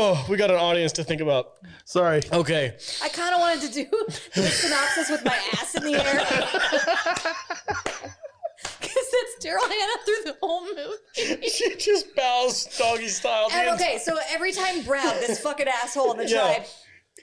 Oh, we got an audience to think about. Sorry. Okay. I kind of wanted to do the synopsis with my ass in the air. Because that's Daryl Hannah through the whole movie. She just bows doggy style. And okay, so every time Brown, this fucking asshole in the tribe,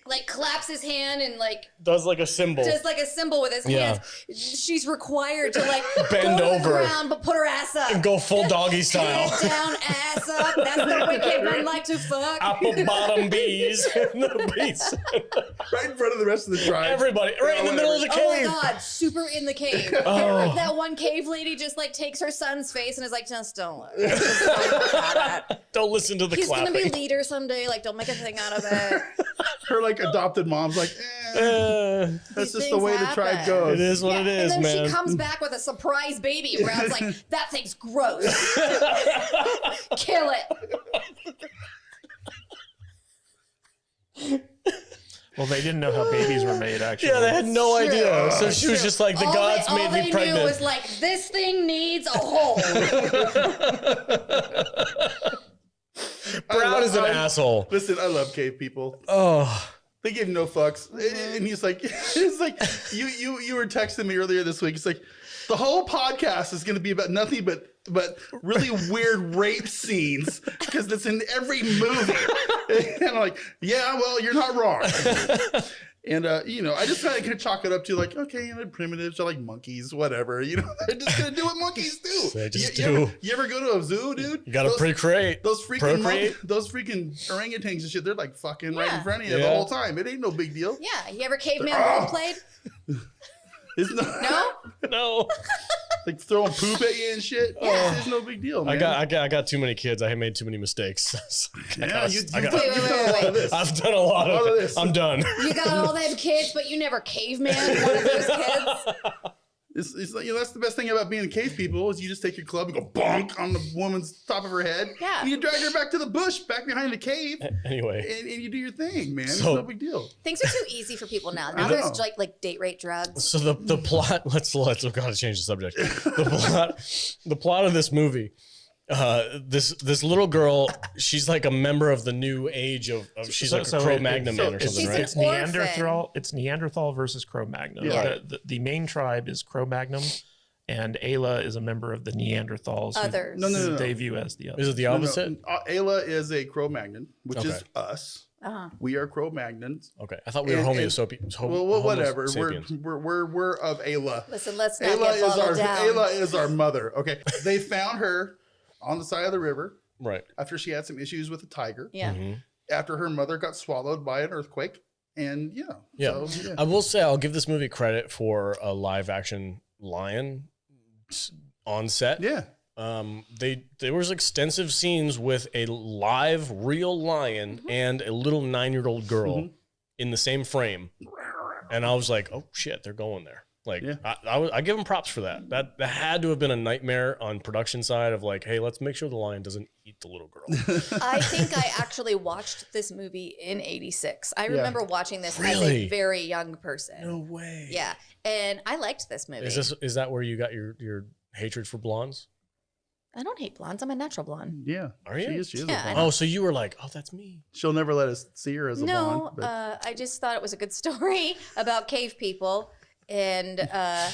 like claps his hand and like does like a symbol. Does like a symbol with his hands. She's required to like bend go to over the ground, but put her ass up and go full doggy style. Head down, ass up. That's the way cavemen like to fuck. Apple bottom bees. The bees. Right in front of the rest of the tribe. Everybody, right in the middle of the cave. Oh my God, super in the cave. And like that one cave lady just like takes her son's face and is like, just don't look. Don't listen to the He's clapping. gonna be leader someday. Like, don't make a thing out of it. Her like adopted mom's like, that's just the way the tribe goes. It is what it is, and then man. she comes back with a surprise baby. And Brown's like, that thing's gross. Kill it. Well, they didn't know how babies were made, actually. Yeah, they had no idea. So she was just like, the gods made me pregnant. All they knew was like, this thing needs a hole. Brown is an asshole. Listen, I love cave people. Oh. They give no fucks. And he's like, it's like, you were texting me earlier this week. It's like, the whole podcast is going to be about nothing but really weird rape scenes because it's in every movie. And I'm like, yeah, well, you're not wrong. And, I just kind of chalk it up to like, okay, primitives are like monkeys, whatever. They're just going to do what monkeys do. They just do. You ever go to a zoo, dude? You got to procreate. Those freaking orangutans and shit, they're like fucking right in front of you the whole time. It ain't no big deal. Yeah. You ever caveman role played? No? No. Like throwing poop at you and shit. Yeah. It's no big deal, man. I got too many kids. I made too many mistakes. Wait. I've done a lot of this. I'm done. You got all them kids, but you never caveman one of those kids. It's like, that's the best thing about being cave people is you just take your club and go bonk on the woman's top of her head. Yeah. And you drag her back to the bush, back behind the cave. Anyway. And you do your thing, man. It's no big deal. Things are too easy for people now. Now there's like date rape drugs. So the plot, we've got to change the subject. The plot of this movie, this little girl, she's like a member of the new age of she's like a Cro-Magnon man or something, right? It's Neanderthal versus Cro-Magnon. Yeah. The main tribe is Cro-Magnon, and Ayla is a member of the Neanderthals. Others. No. They view as the others. Is it the opposite? No. Ayla is a Cro-Magnon, which is us. Uh-huh. We are Cro-Magnons. Okay, I thought we were Homo sapiens. Well, whatever. We're of Ayla. Listen, let's not get bottled down. Ayla is our mother. Okay, they found her on the side of the river, right? After she had some issues with a tiger. Yeah. Mm-hmm. After her mother got swallowed by an earthquake, and So, I will say I'll give this movie credit for a live action lion on set. Yeah. There was extensive scenes with a live real lion and a little 9-year-old girl in the same frame, and I was like, oh shit, they're going there. Like, I give them props for that. That had to have been a nightmare on production side of like, hey, let's make sure the lion doesn't eat the little girl. I think I actually watched this movie in '86. I remember watching this as a very young person. No way. Yeah, and I liked this movie. Is that where you got your hatred for blondes? I don't hate blondes. I'm a natural blonde. Yeah. Are you? She is a Yeah, blonde. Oh, so you were like, oh, that's me. She'll never let us see her as a blonde. No, I just thought it was a good story about cave people. And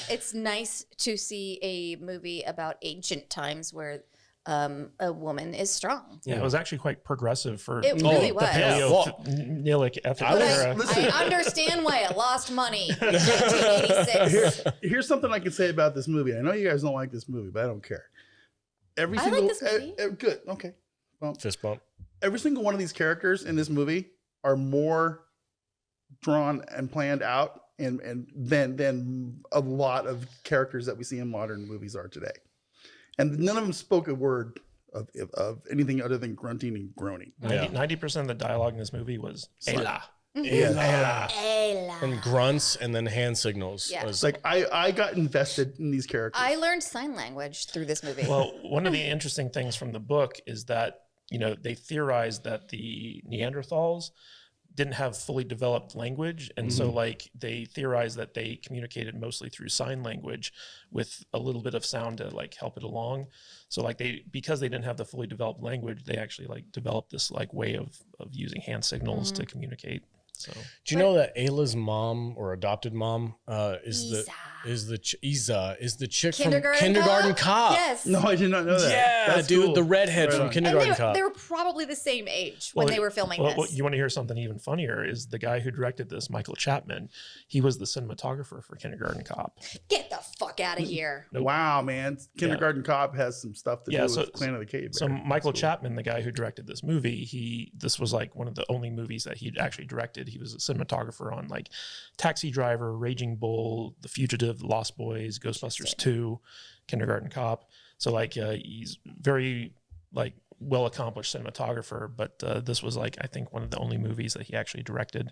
it's nice to see a movie about ancient times where a woman is strong. Yeah, it was actually quite progressive for It really was. Paleolithic ethic era. I understand why it lost money in 1986. Here's something I can say about this movie. I know you guys don't like this movie, but I don't care. I like this movie. Good. Okay. Well, Fist bump. every single one of these characters in this movie are more drawn and planned out and than a lot of characters that we see in modern movies are today. And none of them spoke a word of anything other than grunting and groaning. 90% of the dialogue in this movie was Ayla. And grunts and then hand signals. Yeah. Was Like I got invested in these characters. I learned sign language through this movie. Well, one of the interesting things from the book is that, they theorized that the Neanderthals didn't have fully developed language, and so like they theorized that they communicated mostly through sign language with a little bit of sound to like help it along. So like because they didn't have the fully developed language, they actually like developed this like way of using hand signals to communicate. So do you know that Ayla's mom or adopted mom Isa. is the chick from Kindergarten Kindergarten Cop? Yes. No, I did not know that. Yeah, That's dude, cool. the redhead Right from on. Kindergarten And Cop. they were probably the same age when they were filming well, this. you want to hear something even funnier? Is the guy who directed this, Michael Chapman? He was the cinematographer for Kindergarten Cop. Get the fuck out of here. Wow, man. Kindergarten Cop has some stuff to do so- with Clan of the Cave Bear. So Michael That's cool. Chapman, the guy who directed this movie, this was like one of the only movies that he'd actually directed. He was a cinematographer on like Taxi Driver, Raging Bull, The Fugitive, Lost Boys, Ghostbusters 2, Kindergarten Cop. So like he's very like well accomplished cinematographer, but this was like I think one of the only movies that he actually directed,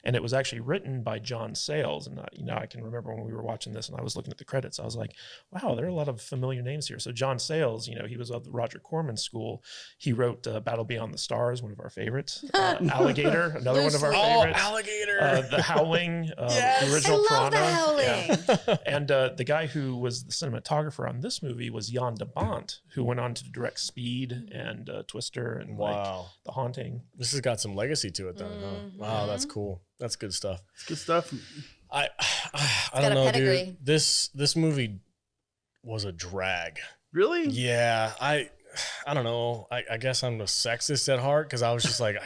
and it was actually written by John Sayles. And I can remember when we were watching this and I was looking at the credits, I was like, wow, there are a lot of familiar names here. So John Sayles, he was of the Roger Corman school. He wrote Battle Beyond the Stars, one of our favorites. Alligator, another one of our favorites. Alligator. The Howling, Yes. the original I love The Piranha. Howling. Yeah. And the guy who was the cinematographer on this movie was Jan de Bont, who went on to direct Speed and Twister and like Wow. The Haunting. This has got some legacy to it then, huh? Wow, that's cool. That's good stuff. It's good stuff. I got don't a know, pedigree. dude. This movie was a drag. Really? Yeah, I don't know. I guess I'm a sexist at heart because I was just like,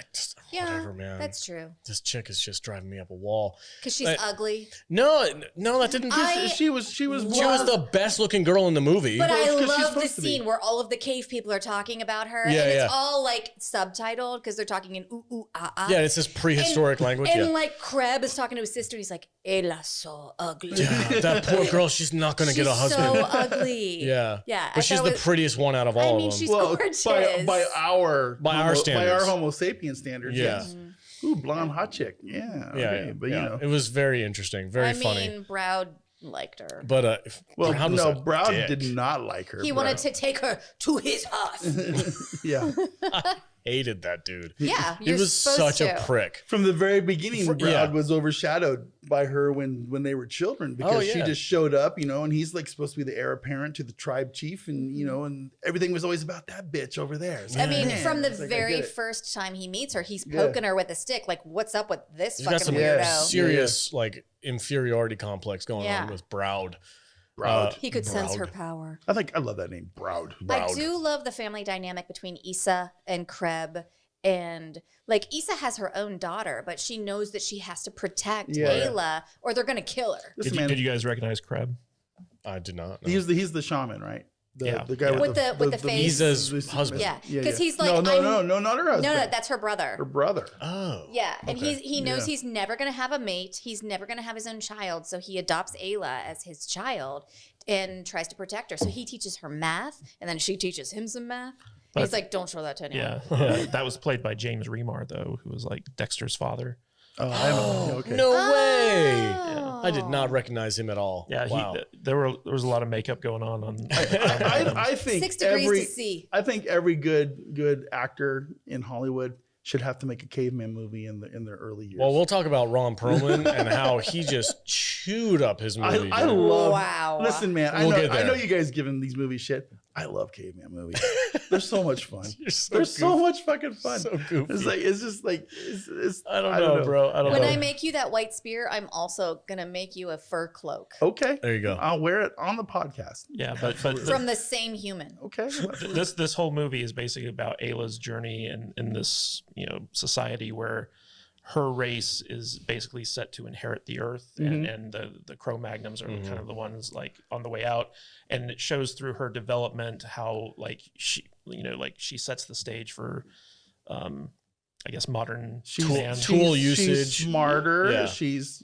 whatever, man. That's true. This chick is just driving me up a wall. Because she's But- ugly. No, that didn't. She was she was the best looking girl in the movie. But Well, it's I 'cause she's love the supposed to be. scene where all of the cave people are talking about her. Yeah, and it's yeah. all like subtitled because they're talking in ooh, ooh, ah, ah. Yeah, it's this prehistoric language. And Yeah. like Kreb is talking to his sister. He's like, Ella so ugly. Yeah, that poor girl, she's not going to get a husband. so ugly. Yeah. Yeah. But she's the prettiest one out of all I mean, of them. she's Well, gorgeous. by our standards. by our Homo sapien standards. Yeah. Yes. Ooh, blonde hot chick. Yeah. yeah, okay. yeah, But yeah. you know. It was very interesting, very I funny. mean, Browd liked her. But Well, Brown was no, a Brown dick. did not like her. He bro. wanted to take her to his house. Yeah. Hated that dude. Yeah, He you're was supposed such to. a prick. From the very beginning, Brown yeah. was overshadowed by her when they were children because she yeah. just showed up, and he's like supposed to be the heir apparent to the tribe chief, and and everything was always about that bitch over there. It's I like, mean, man, from the it's like, I very get it. first time he meets her, he's poking her with a stick. Like, what's up with this He's got fucking some weirdo? serious like inferiority complex going Yeah. on with Browd. Browd. He could sense her Browd. power. I love that name, Browd. I do love the family dynamic between Issa and Kreb. And like Issa has her own daughter, but she knows that she has to protect Yeah. Ayla or they're gonna kill her. This Did you, man, did you guys recognize Kreb? I did not. No. he's the shaman, right? Yeah. The guy With the face. He's husband. Yeah, because he's like, no, not her husband. no, that's her brother. her brother. Oh. Yeah, and okay. he knows Yeah. he's never gonna have a mate. He's never gonna have his own child, so he adopts Ayla as his child and tries to protect her. So he teaches her math, and then she teaches him some math. And he's like, "Don't show that to anyone." Yeah. That was played by James Remar, though, who was like Dexter's father. Oh, okay. No way. Oh. I did not recognize him at all. Yeah, Wow. there was a lot of makeup going on. I think 6 degrees every to see. I think every good actor in Hollywood should have to make a caveman movie in their early years. Well, we'll talk about Ron Perlman and how he just chewed up his movie. I dude. love. Wow. Listen, man, We'll get I there. know you guys giving these movies shit. I love caveman movies. They're so much fun. You're so They're so goofy. much fucking fun. So goofy. It's just like it's I don't know, bro. I don't When know. I make you that white spear, I'm also gonna make you a fur cloak Okay, There you go. I'll wear it on the podcast. Yeah, but from the same human. Okay. this whole movie is basically about Ayla's journey in this society where her race is basically set to inherit the earth, and the Cro-Magnons are kind of the ones like on the way out, and it shows through her development how like she sets the stage for I guess modern man. Tool She's usage. smarter. Yeah. She's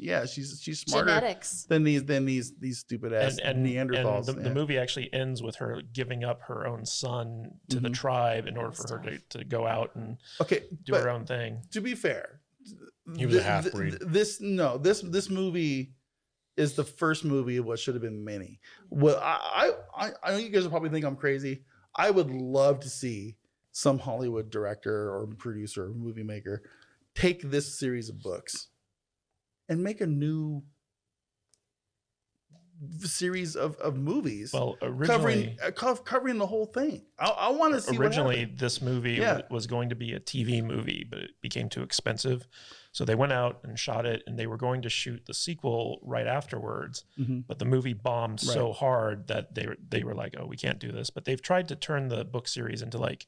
smarter Genetics. than these stupid ass Neanderthals. And the movie actually ends with her giving up her own son to the tribe in order for her to go out and Okay, do but her own thing. to be fair, He was a half-breed. This movie is the first movie of what should have been many. Well, I know you guys will probably think I'm crazy. I would love to see some Hollywood director or producer or movie maker take this series of books and make a new series of movies. Well, originally, covering the whole thing. I want to see. Originally, this movie was going to be a TV movie, but it became too expensive. So they went out and shot it, and they were going to shoot the sequel right afterwards. But the movie bombed so hard that they were like, "Oh, we can't do this." But they've tried to turn the book series into like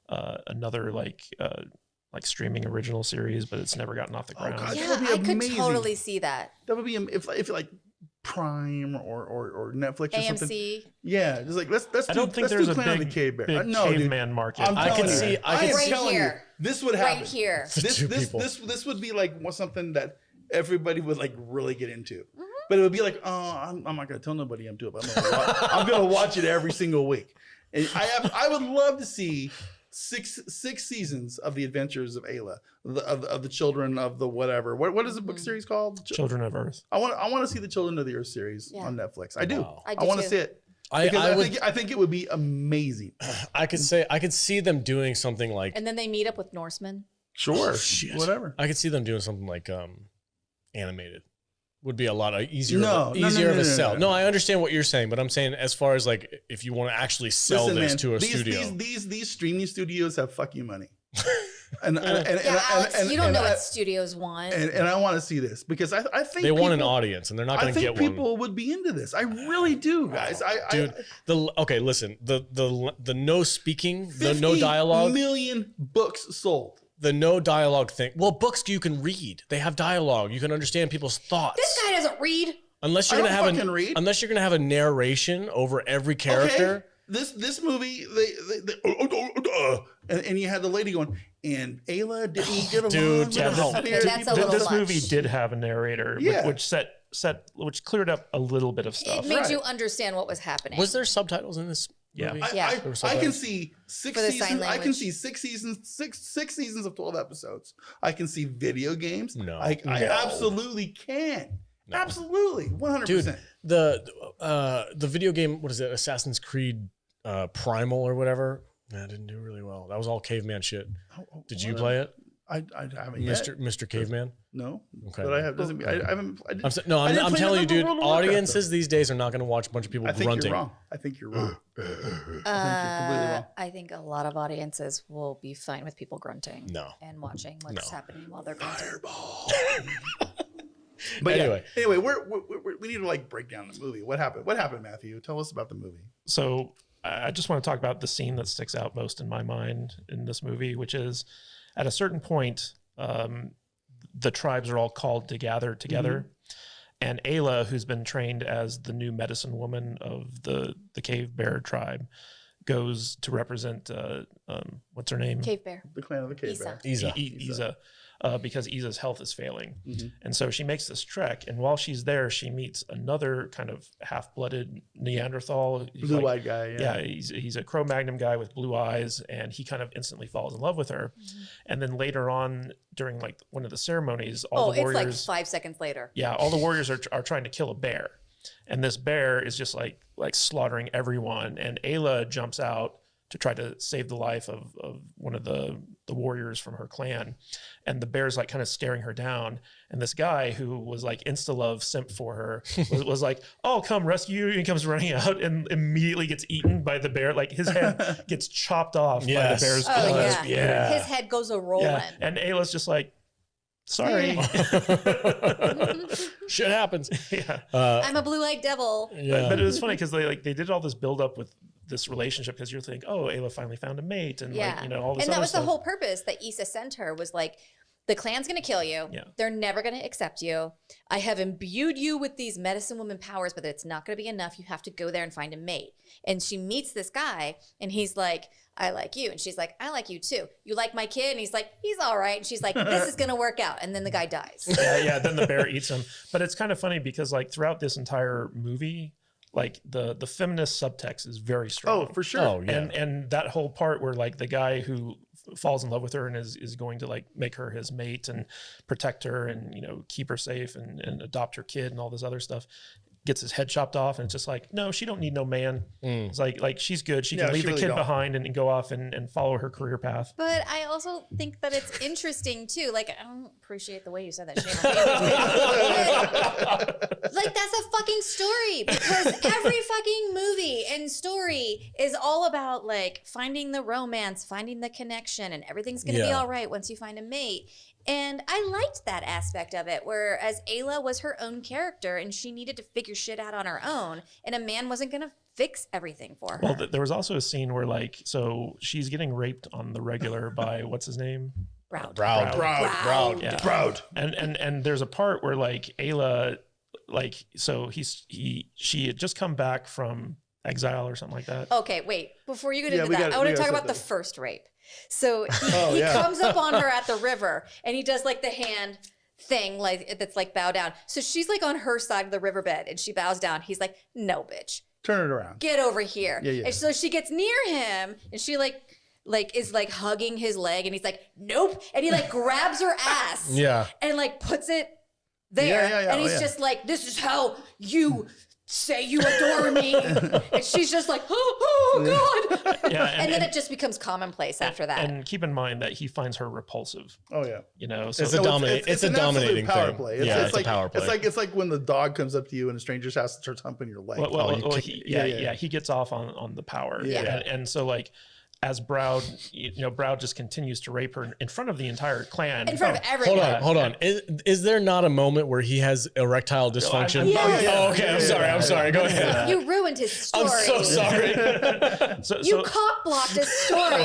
another like streaming original series, but it's never gotten off the ground. God, Yeah, I could totally see that. That would be if like Prime or Netflix or something. AMC. Yeah, just like let's. I don't think there's a big caveman market. I'm I can telling see. you, I can right see. telling you, here. this would happen. Right here. This would be like something that everybody would like really get into. But it would be like, oh, I'm not gonna tell nobody I'm doing it. But I'm gonna watch it every single week. And I would love to see six seasons of the adventures of Ayla, of the children of the whatever. What is the book series called? Children of Earth. I want to see the Children of the Earth series on Netflix. I do. Wow. I do I want to too. see it. I think it would be amazing. I could see them doing something like. And then they meet up with Norsemen. Sure. Shit. Whatever. I could see them doing something like animated. Would be a lot easier. No, easier of a sell. no. No, I understand what you're saying, but I'm saying as far as like if you want to actually sell this to a studio, These streaming studios have fuck you money. And Alex, you don't know what studios want. And I want to see this because I think they want an audience, and they're not going to get one. I think people would be into this. I really do, guys. Okay, listen. The no speaking, the no dialogue, 50 million books sold. The no dialogue thing. Well, books you can read. They have dialogue. You can understand people's thoughts. This guy doesn't read. Unless you're gonna have a narration over every character. Okay. This movie, and you had the lady going, and Ayla didn't get along. Dude, with no. the Okay, that's a little This much. movie did have a narrator, Yeah. which cleared up a little bit of It stuff. made you understand what was happening. Was there subtitles in this Yeah. movie? I can see six For the sign seasons. I can language. see 6 seasons, six seasons of 12 episodes. I can see video games. No. I No. absolutely can. No. Absolutely, 100%. Dude, the video game, what is it? Assassin's Creed Primal or whatever. That didn't do really well. That was all caveman shit. Did you play it, I haven't yet. Mr. Caveman? No. Okay. But I have. Doesn't. I haven't. I didn't, I didn't I'm play telling you, nothing but dude. World of Warcraft, Audiences these days are not going to watch a bunch of people though. I think grunting. you're wrong. I think you're wrong. completely wrong. I think a lot of audiences will be fine with people grunting. No. And watching what's happening while they're grunting. But Anyway. anyway, we need to like break down the movie. What happened? What happened, Matthew? Tell us about the movie. So I just want to talk about the scene that sticks out most in my mind in this movie, which is at a certain point, the tribes are all called to gather together. And Ayla, who's been trained as the new medicine woman of the Cave Bear tribe, goes to represent, what's her name? Cave Bear. The Clan of the Cave Isa. Bear. Isa. Because Isa's health is failing. And so she makes this trek. And while she's there, she meets another kind of half-blooded Neanderthal. He's Blue-eyed guy. Yeah, he's a Cro-Magnon guy with blue eyes, and he kind of instantly falls in love with her. And then later on, during like one of the ceremonies, all the warriors... it's like 5 seconds later. Yeah, all the warriors are trying to kill a bear. And this bear is just like slaughtering everyone. And Ayla jumps out to try to save the life of one of the warriors from her clan. And the bear's like kind of staring her down. And this guy who was like insta-love simp for her was like, oh, come rescue you. And he comes running out and immediately gets eaten by the bear. Like his head gets chopped off by the bear's claws. Yeah. His head goes a-rolling. Yeah. And Ayla's just like, sorry. Shit happens. Yeah. I'm a blue-eyed devil. Yeah. But it was funny because they did all this build up with this relationship because you're thinking, oh, Ayla finally found a mate, and like, you know, all this. And that other was stuff. the whole purpose that Issa sent her, was like, the clan's gonna kill you. Yeah. They're never gonna accept you. I have imbued you with these medicine woman powers, but it's not gonna be enough. You have to go there and find a mate. And she meets this guy, and he's like, I like you. And she's like, I like you too. You like my kid? And he's like, he's all right. And she's like, this is gonna work out. And then the guy dies. Yeah. Then the bear eats him. But it's kind of funny because like throughout this entire movie, like the feminist subtext is very strong. Oh, for sure. Oh, yeah. And that whole part where like the guy who falls in love with her and is going to like make her his mate and protect her and, you know, keep her safe and adopt her kid and all this other stuff. gets his head chopped off, and it's just like, no, she don't need no man. It's like she's good. She can leave she the really kid don't. behind and go off and follow her career path. But I also think that it's interesting too. Like, I don't appreciate the way you said that. Shane. Like, that's a fucking story, because every fucking movie and story is all about like finding the romance, finding the connection, and everything's gonna be all right once you find a mate. And I liked that aspect of it, whereas Ayla was her own character and she needed to figure shit out on her own, and a man wasn't gonna fix everything for her. Well, there was also a scene where like, so she's getting raped on the regular by what's his name? Proud. Yeah. Proud. And there's a part where like Ayla, like, so she had just come back from exile or something like that. Okay, wait. Before you get into that, I want to talk about the first rape. So he comes up on her at the river and he does like the hand thing, like that's like bow down. So she's like on her side of the riverbed and she bows down. He's like, no, bitch. Turn it around. Get over here. Yeah. And so she gets near him and she like is like hugging his leg and he's like, nope. And he like grabs her ass. Yeah. And like puts it there. And he's just like, this is how you say you adore me. And she's just like, oh God. Yeah, and then it just becomes commonplace after that. And keep in mind that he finds her repulsive. Oh yeah. You know, so It's a dominating absolute power thing. play. It's like a power play. It's like when the dog comes up to you in a stranger's house and starts humping your leg. He gets off on the power. And so like, as Browd just continues to rape her in front of the entire clan. In front of everyone. Hold on. Is there not a moment where he has erectile dysfunction? I'm sorry. Go ahead. You ruined his story. I'm so sorry. You cock blocked his story.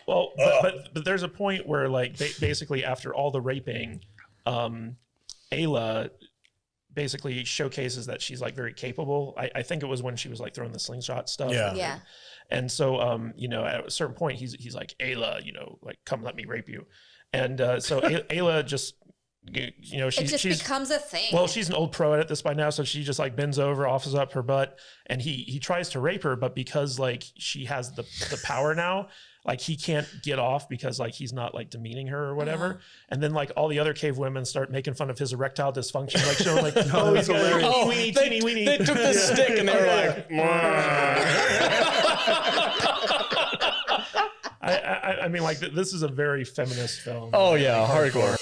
Well, but there's a point where like basically after all the raping, Ayla basically showcases that she's like very capable. I think it was when she was like throwing the slingshot stuff. Yeah. And so, at a certain point, he's like, Ayla, like, come let me rape you. And so Ayla just, she becomes a thing. Well, she's an old pro at this by now. So she just like bends over, offers up her butt, and he tries to rape her. But because like she has the power now, like he can't get off because like he's not like demeaning her or whatever. And then like all the other cave women start making fun of his erectile dysfunction, like showing like, oh, he's got teeny weeny. They took the stick and they were like, I mean, like this is a very feminist film. oh yeah, hardcore.